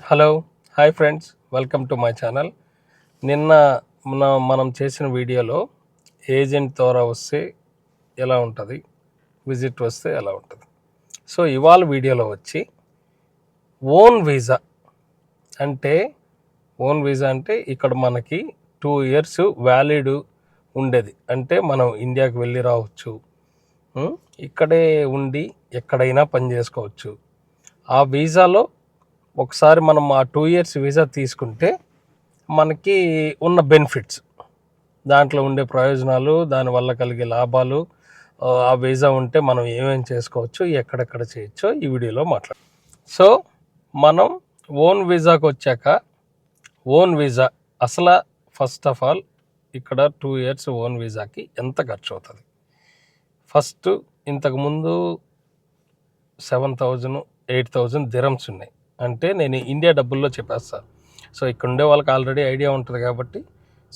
Hello hi friends, welcome to my channel. నిన్న మనం చేసిన వీడియోలో ఏజెంట్ ద్వారా వస్తే ఎలా ఉంటుంది, విజిట్ వస్తే ఎలా ఉంటుంది. సో ఇవాళ వీడియోలో వచ్చి ఓన్ వీసా అంటే ఇక్కడ మనకి 2 years వ్యాలిడ్ ఉండేది. అంటే మనం ఇండియాకి వెళ్ళి రావచ్చు, ఇక్కడే ఉండి ఎక్కడైనా పని చేసుకోవచ్చు. ఆ వీసాలో ఒకసారి మనం ఆ 2 years వీసా తీసుకుంటే మనకి ఉన్న బెనిఫిట్స్, దాంట్లో ఉండే ప్రయోజనాలు, దానివల్ల కలిగే లాభాలు, ఆ వీసా ఉంటే మనం ఏమేమి చేసుకోవచ్చు, ఎక్కడెక్కడ చేయొచ్చో ఈ వీడియోలో మాట్లాడు. సో మనం ఓన్ వీసాకి వచ్చాక, ఓన్ వీసా అసలు ఫస్ట్ ఆఫ్ ఆల్ ఇక్కడ 2 years ఓన్ వీసాకి ఎంత ఖర్చు అవుతుంది. ఫస్ట్ ఇంతకుముందు 7,000 8,000 దిరమ్స్ ఉన్నాయి. అంటే నేను ఇండియా డబ్బుల్లో చెప్పేస్తాను. సో ఇక్కడ ఉండే వాళ్ళకి ఆల్రెడీ ఐడియా ఉంటుంది కాబట్టి,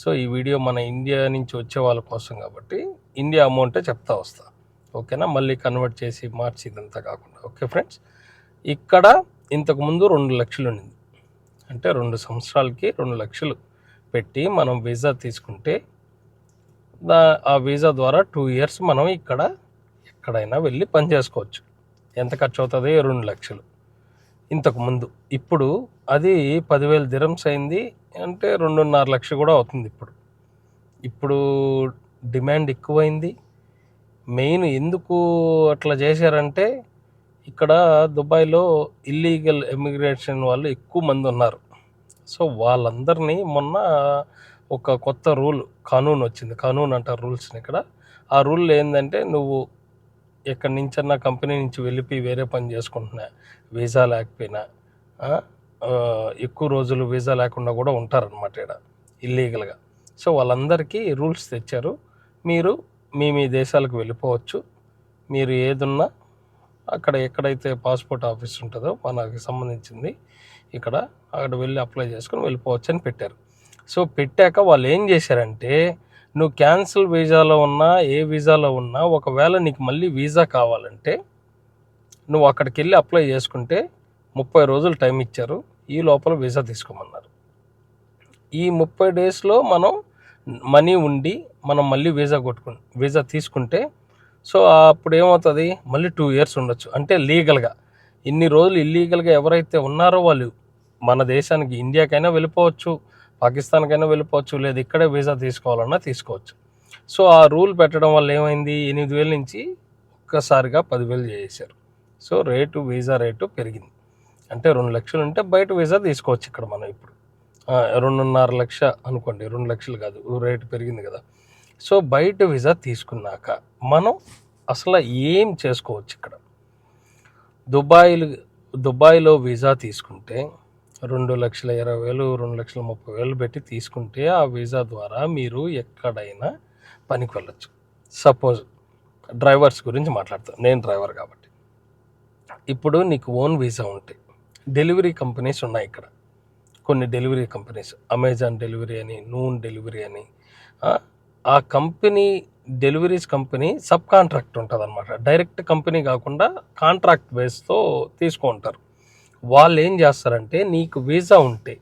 సో ఈ వీడియో మన ఇండియా నుంచి వచ్చే వాళ్ళ కోసం కాబట్టి ఇండియా అమౌంటే చెప్తా వస్తా. ఓకేనా, మళ్ళీ కన్వర్ట్ చేసి మార్చి ఇదంతా కాకుండా. ఓకే ఫ్రెండ్స్, ఇక్కడ ఇంతకుముందు 2 లక్షలు ఉండింది. అంటే 2 సంవత్సరాలకి 2 లక్షలు పెట్టి మనం వీసా తీసుకుంటే ఆ వీసా ద్వారా 2 years మనం ఇక్కడ ఎక్కడైనా వెళ్ళి పని చేసుకోవచ్చు. ఎంత ఖర్చు అవుతుంది? 2 లక్షలు ఇంతకుముందు. ఇప్పుడు అది 10,000 దిరమ్స్ అయింది, అంటే 2.5 లక్షలు కూడా అవుతుంది. ఇప్పుడు డిమాండ్ ఎక్కువైంది. మెయిన్ ఎందుకు అట్లా చేశారంటే, ఇక్కడ దుబాయ్లో ఇల్లీగల్ ఎమిగ్రేషన్ వాళ్ళు ఎక్కువ మంది ఉన్నారు. సో వాళ్ళందరినీ మొన్న ఒక కొత్త కానూన్ వచ్చింది. కానూన్ అంటారు రూల్స్ని ఇక్కడ. ఆ రూల్ ఏంటంటే, నువ్వు ఎక్కడి నుంచన్నా కంపెనీ నుంచి వెళ్ళిపోయి వేరే పని చేసుకుంటున్నా, వీసా లేకపోయినా, ఎక్కువ రోజులు వీసా లేకుండా కూడా ఉంటారనమాట ఇక్కడ ఇల్లీగల్గా. సో వాళ్ళందరికీ రూల్స్ తెచ్చారు. మీరు మీ దేశాలకు వెళ్ళిపోవచ్చు. మీరు ఏదున్నా అక్కడ ఎక్కడైతే పాస్పోర్ట్ ఆఫీస్ ఉంటుందో మనకి సంబంధించింది అక్కడ వెళ్ళి అప్లై చేసుకొని వెళ్ళిపోవచ్చు అని పెట్టారు. సో పెట్టాక వాళ్ళు ఏం చేశారంటే, నువ్వు క్యాన్సిల్ వీసాలో ఉన్నా, ఏ వీసాలో ఉన్నా, ఒకవేళ నీకు మళ్ళీ వీసా కావాలంటే నువ్వు అక్కడికి వెళ్ళి అప్లై చేసుకుంటే 30 రోజులు టైం ఇచ్చారు. ఈ లోపల వీసా తీసుకోమన్నారు. ఈ 30 డేస్లో మనం మనీ ఉండి మనం మళ్ళీ వీసా తీసుకుంటే, సో అప్పుడు ఏమవుతుంది, మళ్ళీ 2 years ఉండొచ్చు. అంటే లీగల్గా ఇన్ని రోజులు ఇల్లీగల్గా ఎవరైతే ఉన్నారో వాళ్ళు మన దేశానికి, ఇండియాకైనా వెళ్ళిపోవచ్చు, పాకిస్తాన్కైనా వెళ్ళిపోవచ్చు, లేదా ఇక్కడే వీసా తీసుకోవాలన్నా తీసుకోవచ్చు. సో ఆ రూల్ పెట్టడం వల్ల ఏమైంది, 8,000 నుంచి ఒక్కసారిగా 10,000 చేశారు. సో వీసా రేటు పెరిగింది. అంటే 2 లక్షలు ఉంటే బయట వీసా తీసుకోవచ్చు. ఇక్కడ మనం ఇప్పుడు 2.5 లక్ష అనుకోండి, 2 లక్షలు కాదు, రేటు పెరిగింది కదా. సో బయట వీసా తీసుకున్నాక మనం అసలు ఏం చేసుకోవచ్చు ఇక్కడ. దుబాయ్లో వీసా తీసుకుంటే 2,20,000 2,30,000 పెట్టి తీసుకుంటే ఆ వీసా ద్వారా మీరు ఎక్కడైనా పనికి వెళ్ళచ్చు. సపోజ్ డ్రైవర్స్ గురించి మాట్లాడతాను, నేను డ్రైవర్ కాబట్టి. ఇప్పుడు నీకు ఓన్ వీసా ఉంటే డెలివరీ కంపెనీస్ ఉన్నాయి ఇక్కడ. కొన్ని డెలివరీ కంపెనీస్, అమెజాన్ డెలివరీ అని, నూన్ డెలివరీ అని, ఆ company deliveries company sub contract ఉంటుంది అనమాట. డైరెక్ట్ కంపెనీ కాకుండా కాంట్రాక్ట్ బేస్తో తీసుకుంటారు. వాళ్ళు ఏం చేస్తారంటే, నీకు వీసా ఉంటే,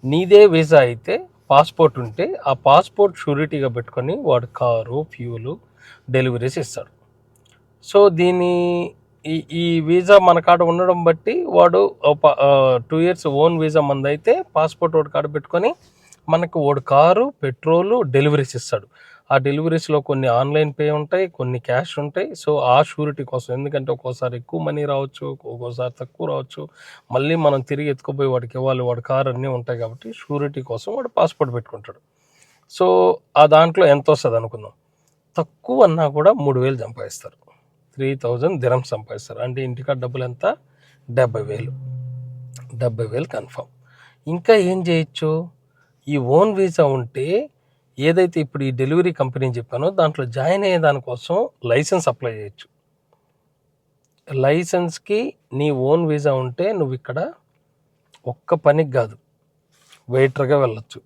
నీదే వీసా అయితే, పాస్పోర్ట్ ఉంటే, ఆ పాస్పోర్ట్ షూరిటీగా పెట్టుకొని వాడు కారు, ఫ్యూలు, డెలివరీస్ ఇస్తాడు. సో ఈ వీసా మన కాడ ఉండడం బట్టి వాడు 2 years ఓన్ వీసా మంది అయితే పాస్పోర్ట్ వాడు కాడ పెట్టుకొని మనకు వాడు కారు, పెట్రోలు, డెలివరీస్ ఇస్తాడు. ఆ డెలివరీస్లో కొన్ని ఆన్లైన్ పే ఉంటాయి, కొన్ని క్యాష్ ఉంటాయి. సో ఆ షూరిటీ కోసం, ఎందుకంటే ఒక్కోసారి ఎక్కువ మనీ రావచ్చు, ఒక్కోసారి తక్కువ రావచ్చు, మళ్ళీ మనం తిరిగి ఎత్తుకుపోయి వాడికి ఇవ్వాలి, వాడి కారు అన్నీ ఉంటాయి కాబట్టి షూరిటీ కోసం వాడు పాస్పోర్ట్ పెట్టుకుంటాడు. సో ఆ దాంట్లో ఎంత వస్తుంది అనుకుందాం, తక్కువ అన్నా కూడా 3,000 సంపాదిస్తారు, 3,000 దిరమ్స్ సంపాదిస్తారు. అంటే ఇంటికాడ డబ్బులు ఎంత, 70,000 కన్ఫర్మ్. ఇంకా ఏం చేయొచ్చు, ఈ ఓన్ వీసా ఉంటే ఏదైతే ఇప్పుడు ఈ డెలివరీ కంపెనీ చెప్పానో దాంట్లో జాయిన్ అయ్యే దానికోసం లైసెన్స్ అప్లై చేయొచ్చు. లైసెన్స్కి నీ ఓన్ వీసా ఉంటే నువ్వు ఇక్కడ ఒక్క పనికి కాదు, వెయిటర్గా వెళ్ళచ్చు,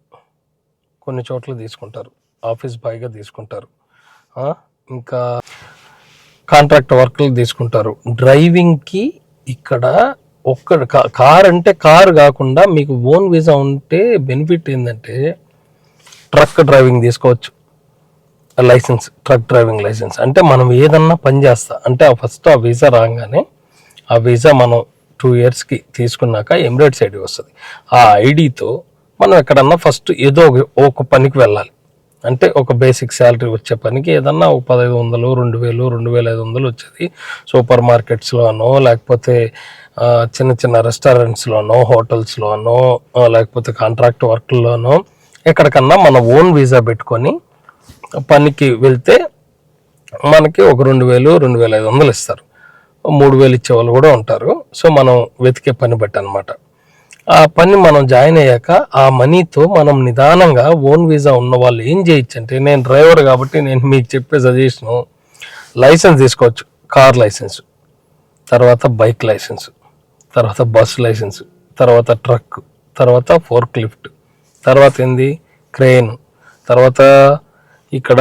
కొన్ని చోట్ల తీసుకుంటారు, ఆఫీస్ బాయ్గా తీసుకుంటారు, ఇంకా కాంట్రాక్ట్ వర్క్లు తీసుకుంటారు. డ్రైవింగ్కి ఇక్కడ కార్ అంటే కారు కాకుండా మీకు ఓన్ వీసా ఉంటే బెనిఫిట్ ఏంటంటే ట్రక్ డ్రైవింగ్ తీసుకోవచ్చు లైసెన్స్. ట్రక్ డ్రైవింగ్ లైసెన్స్ అంటే మనం ఏదన్నా పని చేస్తా అంటే ఫస్ట్ ఆ వీసా రాగానే ఆ వీసా మనం 2 yearsకి తీసుకున్నాక ఎమిరేట్స్ ఐడి వస్తుంది. ఆ ఐడితో మనం ఎక్కడన్నా ఫస్ట్ ఏదో ఒక పనికి వెళ్ళాలి. అంటే ఒక బేసిక్ శాలరీ వచ్చే పనికి ఏదన్నా ఒక 1500, 2000, 2500 వచ్చేది సూపర్ మార్కెట్స్లోనో లేకపోతే చిన్న చిన్న రెస్టారెంట్స్లోనో హోటల్స్లోనో లేకపోతే కాంట్రాక్ట్ వర్క్లోనో ఎక్కడికన్నా మన ఓన్ వీసా పెట్టుకొని పనికి వెళ్తే మనకి ఒక 2000, 2500 ఇస్తారు. 3000 ఇచ్చే వాళ్ళు కూడా ఉంటారు. సో మనం వెతికే పని బట్టి అనమాట. ఆ పని మనం జాయిన్ అయ్యాక ఆ మనీతో మనం నిదానంగా ఓన్ వీసా ఉన్న వాళ్ళు ఏం చేయొచ్చు అంటే, నేను డ్రైవర్ కాబట్టి నేను మీకు చెప్పే సజెషను లైసెన్స్ తీసుకోవచ్చు. కార్ లైసెన్స్, తర్వాత బైక్ లైసెన్స్, తర్వాత బస్ లైసెన్స్, తర్వాత ట్రక్, తర్వాత ఫోర్క్ లిఫ్ట్, తర్వాత ఏంది క్రెయిన్, తర్వాత ఇక్కడ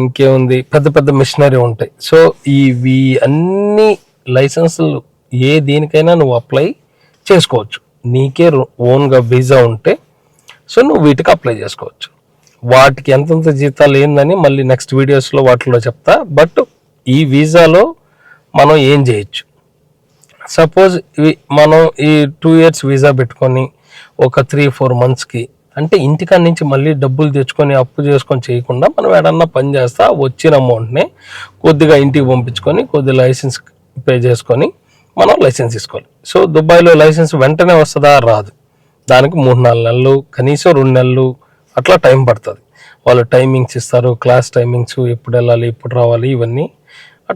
ఇంకేముంది పెద్ద పెద్ద మిషనరీ ఉంటాయి. సో ఇవి అన్ని లైసెన్సులు దేనికైనా నువ్వు అప్లై చేసుకోవచ్చు. నీకే ఓన్గా వీసా ఉంటే సో నువ్వు వీటికి అప్లై చేసుకోవచ్చు. వాటికి ఎంతెంత జీతాలు ఏందని మళ్ళీ నెక్స్ట్ వీడియోస్లో వాటిలో చెప్తా. బట్ ఈ వీసాలో మనం ఏం చేయొచ్చు, సపోజ్ మనం ఈ 2 years వీసా పెట్టుకొని ఒక 3-4 monthsకి అంటే ఇంటికాడ నుంచి మళ్ళీ డబ్బులు తెచ్చుకొని అప్పు చేసుకొని చేయకుండా మనం ఏడన్నా పని చేస్తా వచ్చిన అమౌంట్ని కొద్దిగా ఇంటికి పంపించుకొని కొద్ది లైసెన్స్ పే చేసుకొని మనం లైసెన్స్ తీసుకోవాలి. సో దుబాయ్లో లైసెన్స్ వెంటనే వస్తుందా? రాదు. దానికి 3-4 నెలలు, కనీసం 2 నెలలు అట్లా టైం పడుతుంది. వాళ్ళు టైమింగ్స్ ఇస్తారు, క్లాస్ టైమింగ్స్, ఎప్పుడు వెళ్ళాలి ఎప్పుడు రావాలి ఇవన్నీ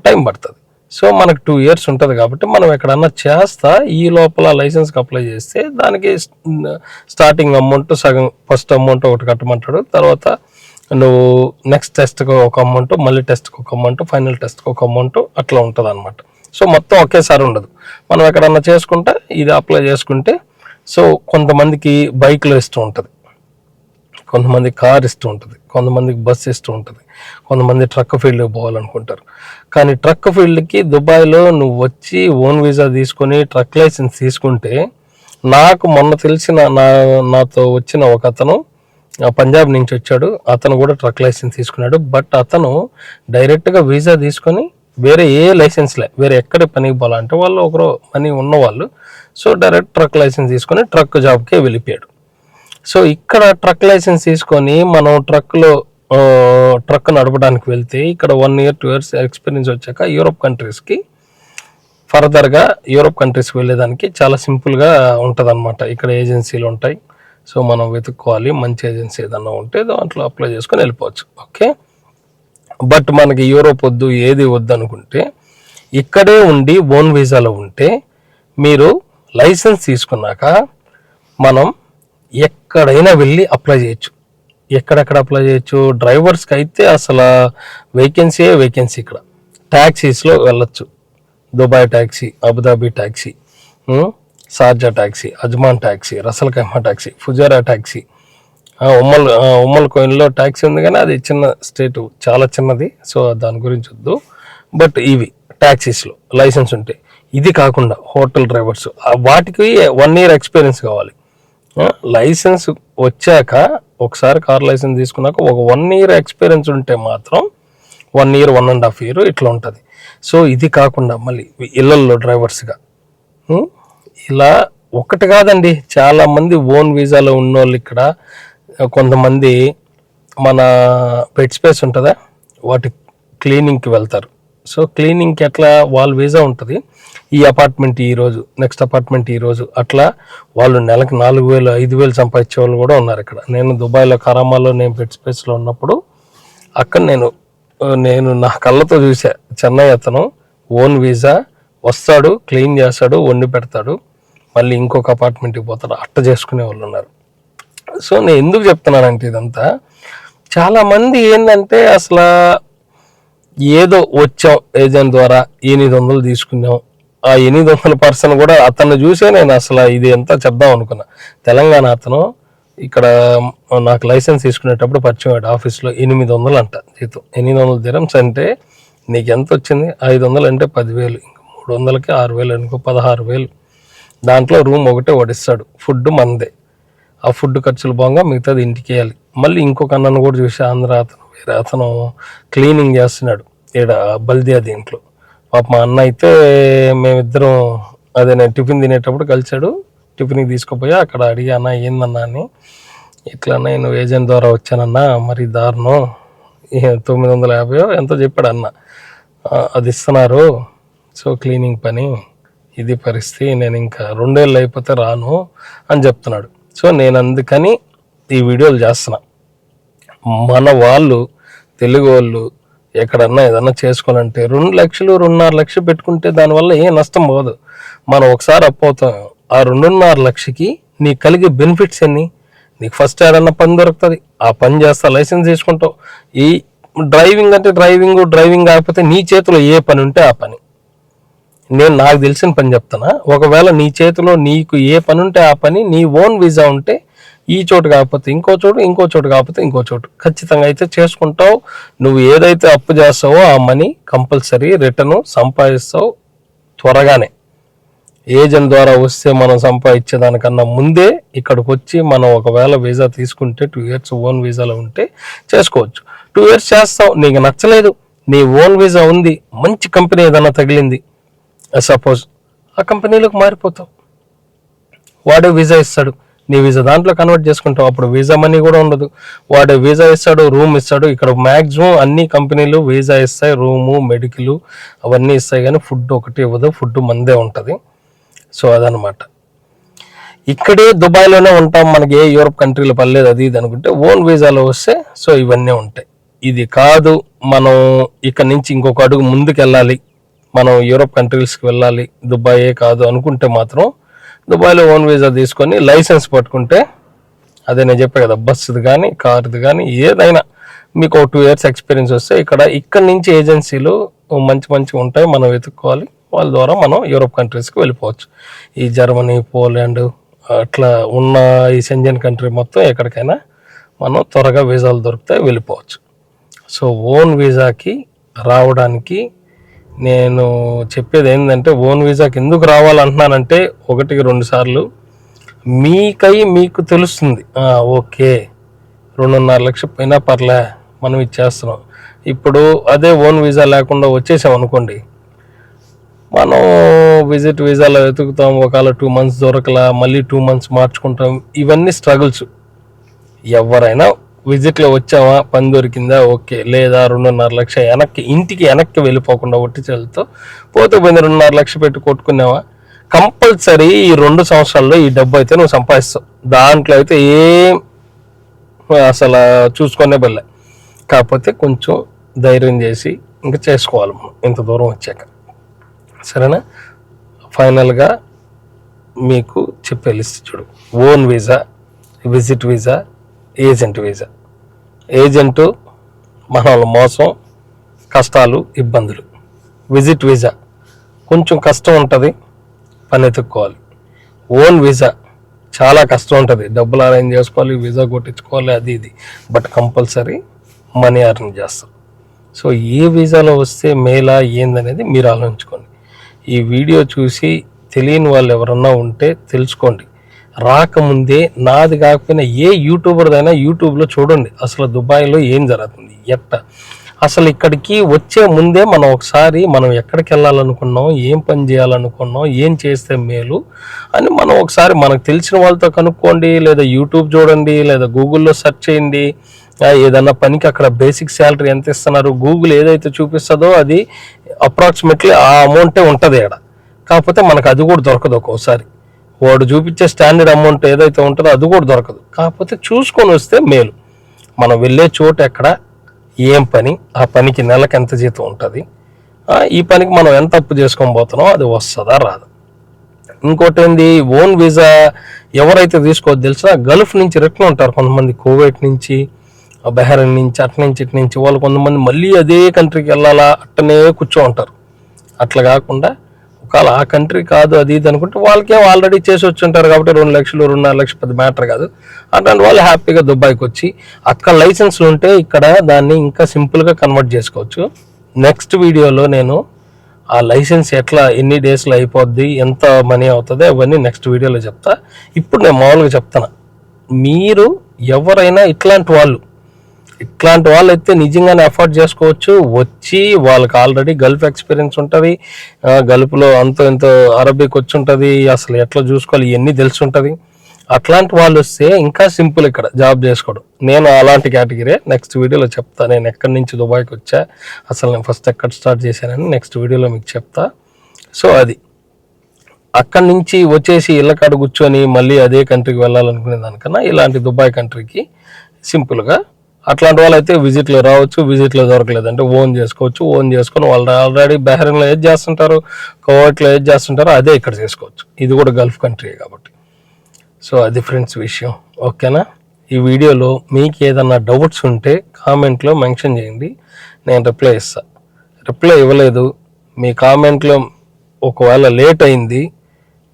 టైం పడుతుంది. సో మనకు 2 years ఉంటుంది కాబట్టి మనం ఎక్కడన్నా చేస్తా ఈ లోపల లైసెన్స్కి అప్లై చేస్తే దానికి స్టార్టింగ్ అమౌంట్ సగం, ఫస్ట్ అమౌంట్ ఒకటి కట్టమంటాడు, తర్వాత నువ్వు నెక్స్ట్ టెస్ట్కి ఒక అమౌంట్, మళ్ళీ టెస్ట్కి ఒక అమౌంట్, ఫైనల్ టెస్ట్కి ఒక అమౌంట్ అట్లా ఉంటుంది అనమాట. సో మొత్తం ఒకేసారి ఉండదు. మనం ఎక్కడన్నా చేసుకుంటే ఇది అప్లై చేసుకుంటే సో కొంతమందికి బైక్లో ఇష్టం ఉంటుంది, కొంతమంది కార్ ఇష్టం ఉంటుంది, కొంతమందికి బస్ ఇష్టం ఉంటుంది, కొంతమంది ట్రక్ ఫీల్డ్కి పోవాలనుకుంటారు. కానీ ట్రక్ ఫీల్డ్కి దుబాయ్లో నువ్వు వచ్చి ఓన్ వీసా తీసుకొని ట్రక్ లైసెన్స్ తీసుకుంటే, నాకు మొన్న తెలిసిన నాతో వచ్చిన ఒక అతను పంజాబ్ నుంచి వచ్చాడు. అతను కూడా ట్రక్ లైసెన్స్ తీసుకున్నాడు. బట్ అతను డైరెక్ట్గా వీసా తీసుకొని వేరే ఏ లైసెన్స్లే వేరే ఎక్కడ పనికి పోవాలంటే వాళ్ళు ఒకరు మనీ ఉన్నవాళ్ళు, సో డైరెక్ట్ ట్రక్ లైసెన్స్ తీసుకొని ట్రక్ జాబ్కే వెళ్ళిపోయాడు. సో ఇక్కడ ట్రక్ లైసెన్స్ తీసుకొని మనం ట్రక్ నడపడానికి వెళ్తే ఇక్కడ 1 year 2 years ఎక్స్పీరియన్స్ వచ్చాక యూరోప్ కంట్రీస్కి ఫర్దర్గా యూరోప్ కంట్రీస్కి వెళ్ళేదానికి చాలా సింపుల్గా ఉంటుంది అనమాట. ఇక్కడ ఏజెన్సీలు ఉంటాయి. సో మనం వెతుక్కోవాలి, మంచి ఏజెన్సీ ఏదన్నా ఉంటే దాంట్లో అప్లై చేసుకొని వెళ్ళిపోవచ్చు. ఓకే, బట్ మనకి యూరోప్ వద్దు, ఏది వద్దు అనుకుంటే ఇక్కడే ఉండి ఓన్ వీసాలో ఉంటే మీరు లైసెన్స్ తీసుకున్నాక మనం ఎక్కడైనా వెళ్ళి అప్లై చేయొచ్చు. ఎక్కడెక్కడ అప్లై చేయొచ్చు? డ్రైవర్స్కి అయితే అసలు వేకెన్సీ. ఇక్కడ ట్యాక్సీస్లో వెళ్ళొచ్చు. Dubai taxi, Abu Dhabi taxi, Sharjah taxi, Ajman taxi, Ras Al Khaimah taxi, Fujairah taxi, Umm Al కోయిన్లో ట్యాక్సీ ఉంది కానీ అది చిన్న స్టేటు, చాలా చిన్నది. సో దాని గురించి వద్దు. బట్ ఇవి ట్యాక్సీస్లో లైసెన్స్ ఉంటాయి. ఇది కాకుండా హోటల్ డ్రైవర్స్, వాటికి 1 year ఎక్స్పీరియన్స్ కావాలి. లైసెన్స్ వచ్చాక ఒకసారి కార్ లైసెన్స్ తీసుకున్నాక ఒక 1 year ఎక్స్పీరియన్స్ ఉంటే మాత్రం 1 year 1.5 year ఇట్లా ఉంటుంది. సో ఇది కాకుండా మళ్ళీ ఇళ్ళల్లో డ్రైవర్స్గా ఇలా ఒకటి కాదండి, చాలామంది ఓన్ వీసాలో ఉన్నోళ్ళు ఇక్కడ. కొంతమంది మన బెడ్ స్పేస్ ఉంటుందా వాటి క్లీనింగ్కి వెళ్తారు. సో క్లీనింగ్కి ఎట్లా వాళ్ళ వీసా ఉంటుంది, ఈ అపార్ట్మెంట్ ఈరోజు, నెక్స్ట్ అపార్ట్మెంట్ ఈరోజు, అట్లా వాళ్ళు నెలకు 4000 5000 సంపాదించే వాళ్ళు కూడా ఉన్నారు ఇక్కడ. నేను దుబాయ్లో కరామాలో నేను బెడ్ స్పేస్లో ఉన్నప్పుడు అక్కడ నేను నా కళ్ళతో చూసా. చెన్నై అతను ఓన్ వీసా వస్తాడు, క్లీన్ చేస్తాడు, వండి పెడతాడు, మళ్ళీ ఇంకొక అపార్ట్మెంట్కి పోతాడు, అట్ట చేసుకునే వాళ్ళు ఉన్నారు. సో నేను ఎందుకు చెప్తున్నానంటే ఇదంతా చాలామంది ఏంటంటే అసలు ఏదో వచ్చాం ఏజెంట్ ద్వారా 800 తీసుకున్నాం, ఆ 800 పర్సన్ కూడా అతన్ని చూసే నేను అసలు ఇది ఎంత చెప్దాం అనుకున్నా. తెలంగాణ అతను ఇక్కడ నాకు లైసెన్స్ తీసుకునేటప్పుడు పరిచయం అయ్యాడు. ఆఫీస్లో 800 అంట జీతం. 800 dirhams అంటే నీకు ఎంత వచ్చింది? 500 అంటే 10,000, ఇంకా 300కి 6,000 అనుకో, 16,000. దాంట్లో రూమ్ ఒకటే వాడిస్తాడు, ఫుడ్ మందే. ఆ ఫుడ్ ఖర్చులు బాగా మిగతాది ఇంటికి వేయాలి. మళ్ళీ ఇంకొక అన్నను కూడా చూసి ఆంధ్ర అతను, వేరే అతను క్లీనింగ్ చేస్తున్నాడు ఇక్కడ బల్దియా దీంట్లో. పాప మా అన్న అయితే మేమిద్దరం అదే నేను టిఫిన్ తినేటప్పుడు కలిసాడు. టిఫిన్కి తీసుకుపోయా, అక్కడ అడిగా అన్న ఏందన్నా అని. ఇట్లా నేను ఏజెంట్ ద్వారా వచ్చానన్నా, మరి దారుణం 950 ఎంతో చెప్పాడు అన్న. అది ఇస్తున్నారు, సో క్లీనింగ్ పని, ఇది పరిస్థితి, నేను ఇంకా 2 ఏళ్ళు అయిపోతే రాను అని చెప్తున్నాడు. సో నేను అందుకని ఈ వీడియోలు చేస్తున్నా. మన వాళ్ళు తెలుగు వాళ్ళు ఎక్కడన్నా ఏదన్నా చేసుకోవాలంటే 2 లక్షలు 2.5 లక్షలు పెట్టుకుంటే దానివల్ల ఏ నష్టం పోదు. మనం ఒకసారి అప్పు అవుతాం. ఆ 2.5 లక్షకి నీకు కలిగే బెనిఫిట్స్ ఎన్ని? నీకు ఫస్ట్ ఏదన్నా పని దొరుకుతుంది, ఆ పని చేస్తా, లైసెన్స్ తీసుకుంటావు. ఈ డ్రైవింగ్ అంటే డ్రైవింగ్ కాకపోతే నీ చేతిలో ఏ పని ఉంటే ఆ పని. నేను నాకు తెలిసిన పని చెప్తానా, ఒకవేళ నీ చేతిలో నీకు ఏ పని ఉంటే ఆ పని, నీ ఓన్ వీసా ఉంటే ఈ చోటు కాకపోతే ఇంకో చోటు కాకపోతే ఇంకో చోటు ఖచ్చితంగా అయితే చేసుకుంటావు. నువ్వు ఏదైతే అప్పు చేస్తావో ఆ మనీ కంపల్సరీ రిటర్న్ సంపాదిస్తావు త్వరగానే. ఏజెంట్ ద్వారా వస్తే మనం సంపాదించేదానికన్నా ముందే ఇక్కడికి వచ్చి మనం ఒకవేళ వీసా తీసుకుంటే 2 years ఓన్ వీసాలో ఉంటే చేసుకోవచ్చు. 2 years చేస్తావు, నీకు నచ్చలేదు, నీ ఓన్ వీసా ఉంది, మంచి కంపెనీ ఏదైనా తగిలింది సపోజ్, ఆ కంపెనీలోకి మారిపోతావు. వాడే వీసా ఇస్తాడు, నీ వీసా దాంట్లో కన్వర్ట్ చేసుకుంటావు. అప్పుడు వీసా మనీ కూడా ఉండదు, వాడే వీసా ఇస్తాడు, రూమ్ ఇస్తాడు. ఇక్కడ మ్యాక్సిమం అన్ని కంపెనీలు వీసా ఇస్తాయి, రూము, మెడికల్ అవన్నీ ఇస్తాయి, కానీ ఫుడ్ ఒకటి ఇవ్వదు, ఫుడ్ మందే ఉంటుంది. సో అదనమాట. ఇక్కడే దుబాయ్లోనే ఉంటాం, మనకి ఏ యూరోప్ కంట్రీలో పర్లేదు అది ఇది అనుకుంటే ఓన్ వీసాలో వస్తే సో ఇవన్నీ ఉంటాయి. ఇది కాదు, మనం ఇక్కడ నుంచి ఇంకొక అడుగు ముందుకు వెళ్ళాలి, మనం యూరోప్ కంట్రీస్కి వెళ్ళాలి, దుబాయే కాదు అనుకుంటే మాత్రం దుబాయ్లో ఓన్ వీసా తీసుకొని లైసెన్స్ పట్టుకుంటే, అదే నేను చెప్పే కదా, బస్సుది కానీ కార్ది కానీ ఏదైనా మీకు 2 years ఎక్స్పీరియన్స్ వస్తే ఇక్కడ నుంచి ఏజెన్సీలు మంచి ఉంటాయి, మనం వెతుక్కోవాలి. వాళ్ళ ద్వారా మనం యూరోప్ కంట్రీస్కి వెళ్ళిపోవచ్చు. ఈ జర్మనీ, పోలాండ్ అట్లా ఉన్న ఈ షెంజన్ కంట్రీ మొత్తం ఎక్కడికైనా మనం త్వరగా వీసాలు దొరుకుతాయి, వెళ్ళిపోవచ్చు. సో ఓన్ వీసాకి రావడానికి నేను చెప్పేది ఏంటంటే, ఓన్ వీసాకి ఎందుకు రావాలంటున్నానంటే 1-2 సార్లు మీకు తెలుస్తుంది, ఓకే 2.5 లక్షలు పోయినా పర్లే మనం ఇచ్చేస్తున్నాం. ఇప్పుడు అదే ఓన్ వీసా లేకుండా వచ్చేసాం అనుకోండి, మనం విజిట్ వీసాలో వెతుకుతాం, ఒకవేళ 2 months దొరకలా, మళ్ళీ 2 months మార్చుకుంటాం. ఇవన్నీ స్ట్రగుల్స్. ఎవరైనా విజిట్లో వచ్చామా, పని దొరికిందా, ఓకే, లేదా 2.5 లక్షలు ఇంటికి వెనక్కి వెళ్ళిపోకుండా ఒట్టి చేతులతో పోతే 2.5 లక్షలు పెట్టి కొట్టుకున్నావా, కంపల్సరీ ఈ 2 సంవత్సరాల్లో ఈ డబ్బు అయితే నువ్వు సంపాదిస్తావు. దాంట్లో అయితే ఏం అసలు చూసుకునే బల్లే. కాకపోతే కొంచెం ధైర్యం చేసి ఇంకా చేసుకోవాలి మనం ఇంత దూరం వచ్చాక. సరేనా? ఫైనల్గా మీకు చెప్పే లిస్ట్ చూడు. Own visa, visit visa, agent visa. Agent మన వాళ్ళ మోసం, కష్టాలు, ఇబ్బందులు. విజిట్ వీసా కొంచెం కష్టం ఉంటుంది, పని ఎత్తుక్కోవాలి. ఓన్ వీసా చాలా కష్టం ఉంటుంది, డబ్బులు అరేంజ్ చేసుకోవాలి, వీసా కొట్టించుకోవాలి, అది ఇది, బట్ కంపల్సరీ మనీ అరేంజ్ చేస్తాం. సో ఏ వీసాలో వస్తే మేలా ఏందనేది మీరు ఆలోచించుకోండి. ఈ వీడియో చూసి తెలియని వాళ్ళు ఎవరన్నా ఉంటే తెలుసుకోండి. రాకముందే నాది కాకపోయినా ఏ యూట్యూబర్దైనా యూట్యూబ్లో చూడండి, అసలు దుబాయ్లో ఏం జరుగుతుంది, అసలు ఇక్కడికి వచ్చే ముందే మనం ఒకసారి మనం ఎక్కడికి వెళ్ళాలనుకున్నాం, ఏం పని చేయాలనుకున్నాం, ఏం చేస్తే మేలు అని మనం ఒకసారి మనకు తెలిసిన వాళ్ళతో కనుక్కోండి, లేదా యూట్యూబ్ చూడండి, లేదా గూగుల్లో సెర్చ్ చేయండి. ఏదన్నా పనికి అక్కడ బేసిక్ శాలరీ ఎంత ఇస్తున్నారు, గూగుల్ ఏదైతే చూపిస్తుందో అది అప్రాక్సిమేట్లీ ఆ అమౌంటే ఉంటుంది ఇక్కడ. కాకపోతే మనకు అది కూడా దొరకదు, ఒక్కోసారి వాడు చూపించే స్టాండర్డ్ అమౌంట్ ఏదైతే ఉంటుందో అది కూడా దొరకదు. కాకపోతే చూసుకొని వస్తే మేలు. మనం వెళ్ళే చోటు ఎక్కడ, ఏం పని, ఆ పనికి నెలకు ఎంత జీతం ఉంటుంది, ఈ పనికి మనం ఎంత అప్పు చేసుకొని పోతున్నాం, అది వస్తుందా రాదు. ఇంకోటి ఏంది, ఓన్ వీసా ఎవరైతే తీసుకోవద్దు తెలిసినా గల్ఫ్ నుంచి రిటర్న్ ఉంటారు కొంతమంది, కువైట్ నుంచి, బహ్రెయిన్ నుంచి, అటు నుంచి వాళ్ళు కొంతమంది మళ్ళీ అదే కంట్రీకి వెళ్ళాలా అట్టనే కూర్చో ఉంటారు. అట్లా కాకుండా ఒకవేళ ఆ కంట్రీ కాదు అది ఇది అనుకుంటే వాళ్ళకేం ఆల్రెడీ చేసి వచ్చి ఉంటారు కాబట్టి 2 లక్షలు 2.5 లక్షలు పెద్ద మ్యాటర్ కాదు. అట్లాంటి వాళ్ళు హ్యాపీగా దుబాయ్కి వచ్చి అక్కడ లైసెన్స్లు ఉంటే ఇక్కడ దాన్ని ఇంకా సింపుల్గా కన్వర్ట్ చేసుకోవచ్చు. నెక్స్ట్ వీడియోలో నేను ఆ లైసెన్స్ ఎట్లా ఎన్ని డేస్లో అయిపోద్ది, ఎంత మనీ అవుతుంది, అవన్నీ నెక్స్ట్ వీడియోలో చెప్తా. ఇప్పుడు నేను మామూలుగా చెప్తాను, మీరు ఎవరైనా ఇట్లాంటి వాళ్ళు అయితే నిజంగానే అఫోర్డ్ చేసుకోవచ్చు. వచ్చి వాళ్ళకి ఆల్రెడీ గల్ఫ్ ఎక్స్పీరియన్స్ ఉంటుంది, గల్ఫ్లో అంత ఎంతో అరబిక్ వచ్చి ఉంటుంది, అసలు ఎట్లా చూసుకోవాలి ఇవన్నీ తెలిసి ఉంటుంది. అట్లాంటి వాళ్ళు వస్తే ఇంకా సింపుల్ ఇక్కడ జాబ్ చేసుకోవడం. నేను అలాంటి కేటగిరీ నెక్స్ట్ వీడియోలో చెప్తా. నేను ఎక్కడి నుంచి దుబాయ్కి వచ్చా, అసలు నేను ఫస్ట్ ఎక్కడ స్టార్ట్ చేశానని నెక్స్ట్ వీడియోలో మీకు చెప్తా. సో అది అక్కడి నుంచి వచ్చేసి ఇళ్ళకాడ కూర్చొని మళ్ళీ అదే కంట్రీకి వెళ్ళాలనుకునే దానికన్నా ఇలాంటి దుబాయ్ కంట్రీకి సింపుల్గా అట్లాంటి వాళ్ళు అయితే విజిట్లో రావచ్చు. విజిట్లో దొరకలేదంటే ఓన్ చేసుకోవచ్చు. ఓన్ చేసుకొని వాళ్ళు ఆల్రెడీ బహ్రెయిన్లో ఏది చేస్తుంటారు, కువైట్లో ఏది చేస్తుంటారో అదే ఇక్కడ చేసుకోవచ్చు. ఇది కూడా గల్ఫ్ కంట్రీ కాబట్టి. సో అది ఫ్రెండ్స్ విషయం. ఓకేనా? ఈ వీడియోలో మీకు ఏదన్నా డౌట్స్ ఉంటే కామెంట్లో మెన్షన్ చేయండి, నేను రిప్లై ఇస్తాను. రిప్లై ఇవ్వలేదు, మీ కామెంట్లో ఒకవేళ లేట్ అయింది,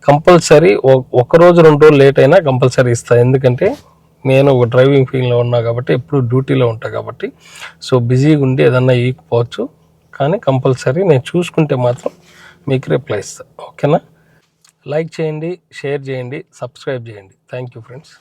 కంపల్సరీ ఒకరోజు 2 రోజులు లేట్ అయినా కంపల్సరీ ఇస్తాను. ఎందుకంటే నేను ఒక డ్రైవింగ్ ఫీల్డ్లో ఉన్నా కాబట్టి, ఎప్పుడు డ్యూటీలో ఉంటా కాబట్టి, సో బిజీగా ఉండి ఏదన్నా ఇవ్వకపోవచ్చు. కానీ కంపల్సరీ నేను చూసుకుంటే మాత్రం మీకు రిప్లై ఇస్తాను. ఓకేనా? లైక్ చేయండి, షేర్ చేయండి, సబ్స్క్రైబ్ చేయండి. Thank you friends.